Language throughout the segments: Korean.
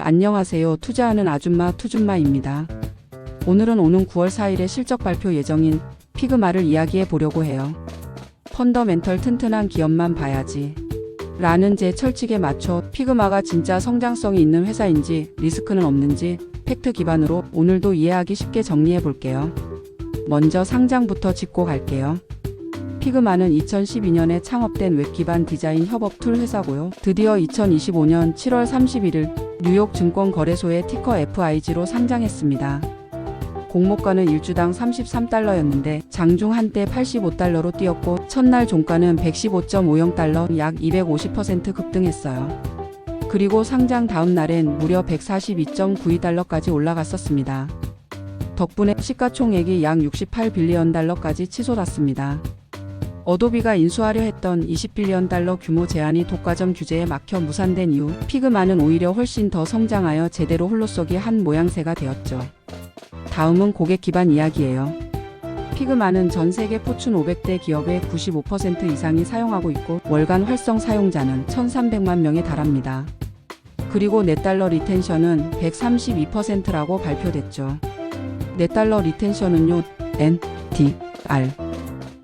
안녕하세요. 투자하는 아줌마 투줌마입니다. 오늘은 오는 9월 4일에 실적 발표 예정인 피그마를 이야기해 보려고 해요. 펀더멘털 튼튼한 기업만 봐야지 라는 제 철칙에 맞춰 피그마가 진짜 성장성이 있는 회사인지 리스크는 없는지 팩트 기반으로 오늘도 이해하기 쉽게 정리해 볼게요. 먼저 상장부터 짚고 갈게요. 피그마는 2012년에 창업된 웹 기반 디자인 협업 툴 회사고요. 드디어 2025년 7월 31일 뉴욕 증권거래소에 티커 FIG로 상장했습니다. 공모가는 1주당 33달러였는데 장중 한때 85달러로 뛰었고 첫날 종가는 115.50달러, 약 250% 급등했어요. 그리고 상장 다음 날엔 무려 142.92달러까지 올라갔었습니다. 덕분에 시가총액이 약 68빌리언 달러까지 치솟았습니다. 어도비가 인수하려 했던 20빌리언 달러 규모 제한이 독과점 규제에 막혀 무산된 이후 피그마는 오히려 훨씬 더 성장하여 제대로 홀로서기 한 모양새가 되었죠. 다음은 고객 기반 이야기예요. 피그마는 전 세계 포춘 500대 기업의 95% 이상이 사용하고 있고 월간 활성 사용자는 1,300만 명에 달합니다. 그리고 넷달러 리텐션은 132%라고 발표됐죠. 넷달러 리텐션은요, NDR.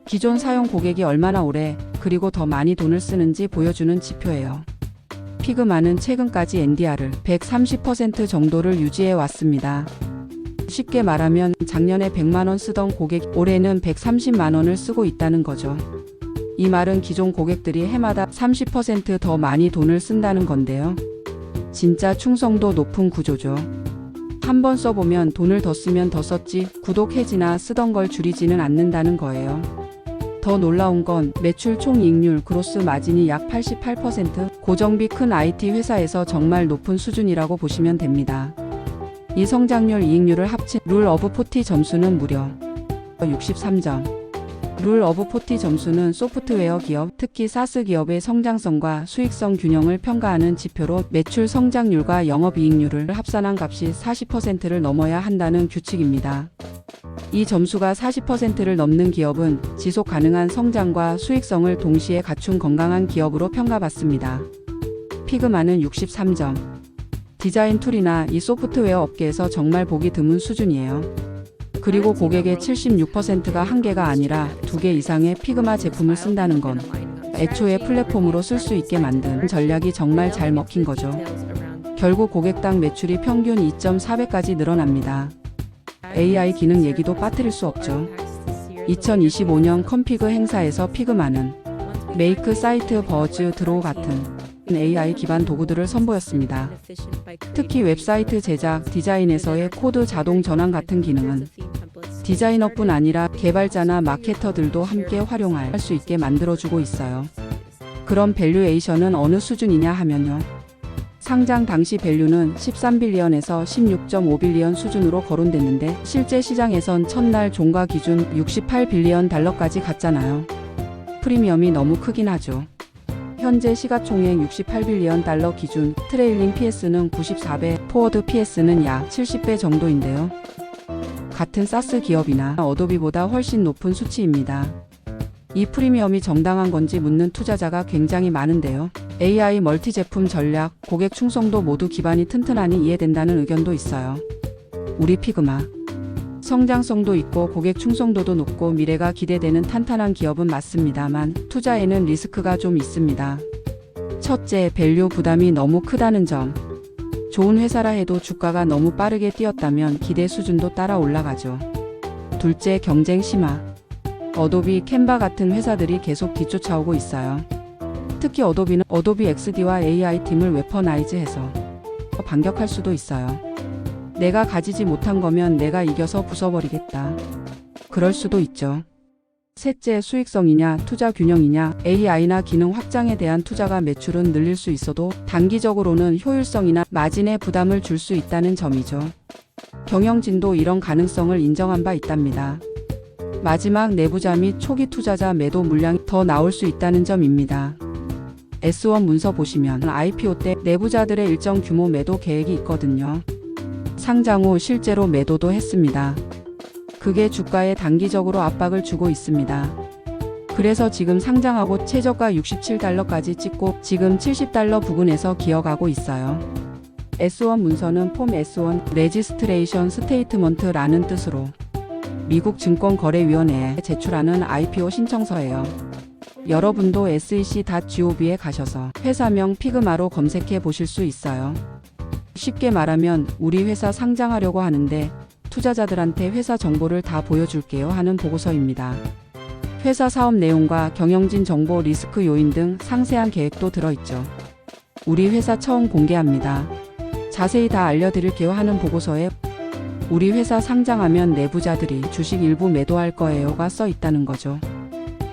기존 사용 고객이 얼마나 오래 그리고 더 많이 돈을 쓰는지 보여주는 지표예요. 피그마는 최근까지 NDR을 130% 정도를 유지해 왔습니다. 쉽게 말하면 작년에 100만원 쓰던 고객 올해는 130만원을 쓰고 있다는 거죠. 이 말은 기존 고객들이 해마다 30% 더 많이 돈을 쓴다는 건데요. 진짜 충성도 높은 구조죠. 한 번 써보면 돈을 더 쓰면 더 썼지 구독 해지나 쓰던 걸 줄이지는 않는다는 거예요. 더 놀라운 건 매출 총이익률 그로스 마진이 약 88%, 고정비 큰 IT 회사에서 정말 높은 수준이라고 보시면 됩니다. 이 성장률 이익률을 합친 룰 오브 40 점수는 무려 63점. 룰 오브 40 점수는 소프트웨어 기업, 특히 사스 기업의 성장성과 수익성 균형을 평가하는 지표로 매출 성장률과 영업이익률을 합산한 값이 40%를 넘어야 한다는 규칙입니다. 이 점수가 40%를 넘는 기업은 지속 가능한 성장과 수익성을 동시에 갖춘 건강한 기업으로 평가받습니다. 피그마는 63점. 디자인 툴이나 이 소프트웨어 업계에서 정말 보기 드문 수준이에요. 그리고 고객의 76%가 한 개가 아니라 2개 이상의 피그마 제품을 쓴다는 건 애초에 플랫폼으로 쓸 수 있게 만든 전략이 정말 잘 먹힌 거죠. 결국 고객당 매출이 평균 2.4배까지 늘어납니다. AI 기능 얘기도 빠뜨릴 수 없죠. 2025년 컴피그 행사에서 피그마는 메이크 사이트 버즈 드로우 같은 AI 기반 도구들을 선보였습니다. 특히 웹사이트 제작, 디자인에서의 코드 자동 전환 같은 기능은 디자이너뿐 아니라 개발자나 마케터들도 함께 활용할 수 있게 만들어주고 있어요. 그럼 밸류에이션은 어느 수준이냐 하면요. 상장 당시 밸류는 13빌리언에서 16.5빌리언 수준으로 거론됐는데 실제 시장에선 첫날 종가 기준 68빌리언 달러까지 갔잖아요. 프리미엄이 너무 크긴 하죠. 현재 시가총액 68빌리언 달러 기준, 트레일링 PS는 94배, 포워드 PS는 약 70배 정도인데요. 같은 사스 기업이나 어도비보다 훨씬 높은 수치입니다. 이 프리미엄이 정당한 건지 묻는 투자자가 굉장히 많은데요. AI 멀티 제품 전략, 고객 충성도 모두 기반이 튼튼하니 이해된다는 의견도 있어요. 우리 피그마. 성장성도 있고 고객 충성도도 높고 미래가 기대되는 탄탄한 기업은 맞습니다만 투자에는 리스크가 좀 있습니다. 첫째, 밸류 부담이 너무 크다는 점. 좋은 회사라 해도 주가가 너무 빠르게 뛰었다면 기대 수준도 따라 올라가죠. 둘째, 경쟁 심화. 어도비, 캔바 같은 회사들이 계속 뒤쫓아오고 있어요. 특히 어도비는 어도비 XD와 AI 팀을 웨퍼나이즈해서 반격할 수도 있어요. 내가 가지지 못한 거면 내가 이겨서 부숴버리겠다. 그럴 수도 있죠. 셋째, 수익성이냐, 투자 균형이냐, AI나 기능 확장에 대한 투자가 매출은 늘릴 수 있어도 단기적으로는 효율성이나 마진에 부담을 줄 수 있다는 점이죠. 경영진도 이런 가능성을 인정한 바 있답니다. 마지막, 내부자 및 초기 투자자 매도 물량이 더 나올 수 있다는 점입니다. S1 문서 보시면 IPO 때 내부자들의 일정 규모 매도 계획이 있거든요. 상장 후 실제로 매도도 했습니다. 그게 주가에 단기적으로 압박을 주고 있습니다. 그래서 지금 상장하고 최저가 67달러까지 찍고 지금 70달러 부근에서 기어가고 있어요. S1 문서는 폼 S1 레지스트레이션 스테이트먼트라는 뜻으로 미국 증권거래위원회에 제출하는 IPO 신청서예요. 여러분도 sec.gov에 가셔서 회사명 피그마로 검색해 보실 수 있어요. 쉽게 말하면 우리 회사 상장하려고 하는데 투자자들한테 회사 정보를 다 보여줄게요 하는 보고서입니다. 회사 사업 내용과 경영진 정보, 리스크 요인 등 상세한 계획도 들어있죠. 우리 회사 처음 공개합니다. 자세히 다 알려드릴게요 하는 보고서에 우리 회사 상장하면 내부자들이 주식 일부 매도할 거예요가 써 있다는 거죠.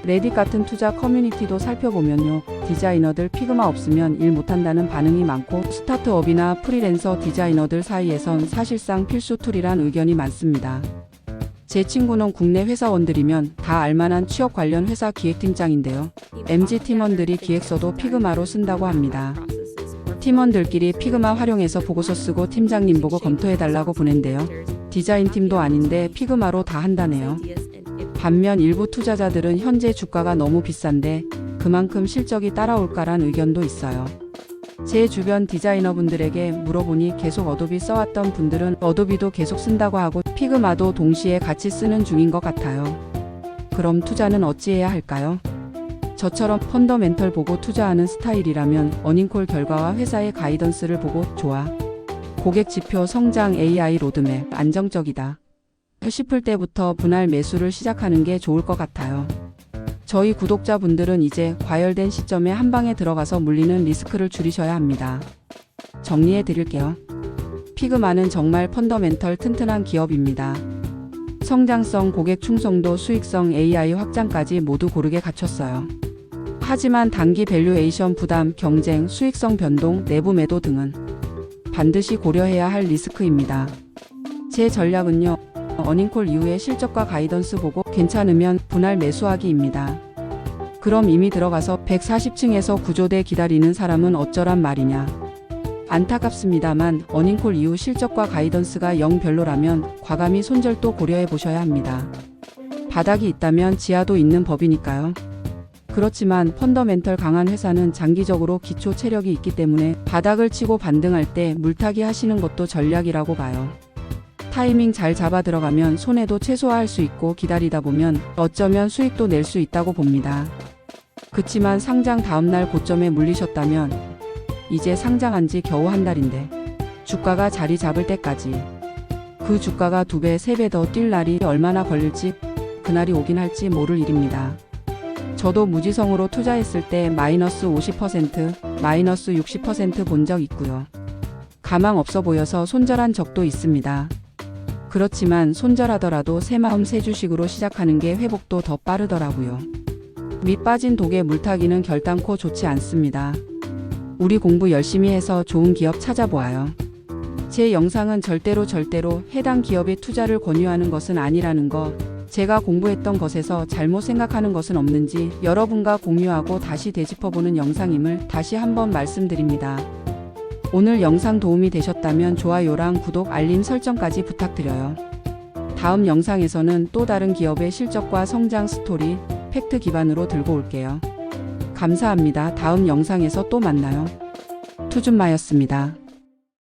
레딧 같은 투자 커뮤니티도 살펴보면요. 디자이너들 피그마 없으면 일 못한다는 반응이 많고 스타트업이나 프리랜서 디자이너들 사이에선 사실상 필수 툴이란 의견이 많습니다. 제 친구는 국내 회사원들이면 다 알만한 취업 관련 회사 기획팀장인데요. MZ 팀원들이 기획서도 피그마로 쓴다고 합니다. 팀원들끼리 피그마 활용해서 보고서 쓰고 팀장님 보고 검토해달라고 보낸대요. 디자인팀도 아닌데 피그마로 다 한다네요. 반면 일부 투자자들은 현재 주가가 너무 비싼데 그만큼 실적이 따라올까란 의견도 있어요. 제 주변 디자이너분들에게 물어보니 계속 어도비 써왔던 분들은 어도비도 계속 쓴다고 하고 피그마도 동시에 같이 쓰는 중인 것 같아요. 그럼 투자는 어찌해야 할까요? 저처럼 펀더멘털 보고 투자하는 스타일이라면 어닝콜 결과와 회사의 가이던스를 보고 좋아. 고객 지표, 성장, AI 로드맵, 안정적이다 싶을 때부터 분할 매수를 시작하는 게 좋을 것 같아요. 저희 구독자분들은 이제 과열된 시점에 한 방에 들어가서 물리는 리스크를 줄이셔야 합니다. 정리해 드릴게요. 피그마는 정말 펀더멘털 튼튼한 기업입니다. 성장성, 고객 충성도, 수익성, AI 확장까지 모두 고르게 갖췄어요. 하지만 단기 밸류에이션 부담, 경쟁, 수익성 변동, 내부 매도 등은 반드시 고려해야 할 리스크입니다. 제 전략은요. 어닝콜 이후에 실적과 가이던스 보고 괜찮으면 분할 매수하기입니다. 그럼 이미 들어가서 140층에서 구조대 기다리는 사람은 어쩌란 말이냐. 안타깝습니다만 어닝콜 이후 실적과 가이던스가 영 별로라면 과감히 손절도 고려해 보셔야 합니다. 바닥이 있다면 지하도 있는 법이니까요. 그렇지만 펀더멘털 강한 회사는 장기적으로 기초 체력이 있기 때문에 바닥을 치고 반등할 때 물타기 하시는 것도 전략이라고 봐요. 타이밍 잘 잡아 들어가면 손해도 최소화할 수 있고 기다리다 보면 어쩌면 수익도 낼 수 있다고 봅니다. 그치만 상장 다음날 고점에 물리셨다면 이제 상장한 지 겨우 한 달인데 주가가 자리 잡을 때까지 그 주가가 2배, 3배 더 뛸 날이 얼마나 걸릴지 그날이 오긴 할지 모를 일입니다. 저도 무지성으로 투자했을 때 마이너스 50%, 마이너스 60% 본 적 있고요. 가망 없어 보여서 손절한 적도 있습니다. 그렇지만 손절하더라도 새마음 새주식으로 시작하는 게 회복도 더 빠르더라고요. 밑 빠진 독에 물타기는 결단코 좋지 않습니다. 우리 공부 열심히 해서 좋은 기업 찾아보아요. 제 영상은 절대로 해당 기업에 투자를 권유하는 것은 아니라는 거, 제가 공부했던 것에서 잘못 생각하는 것은 없는지 여러분과 공유하고 다시 되짚어보는 영상임을 다시 한번 말씀드립니다. 오늘 영상 도움이 되셨다면 좋아요랑 구독, 알림 설정까지 부탁드려요. 다음 영상에서는 또 다른 기업의 실적과 성장 스토리, 팩트 기반으로 들고 올게요. 감사합니다. 다음 영상에서 또 만나요. 투준마였습니다.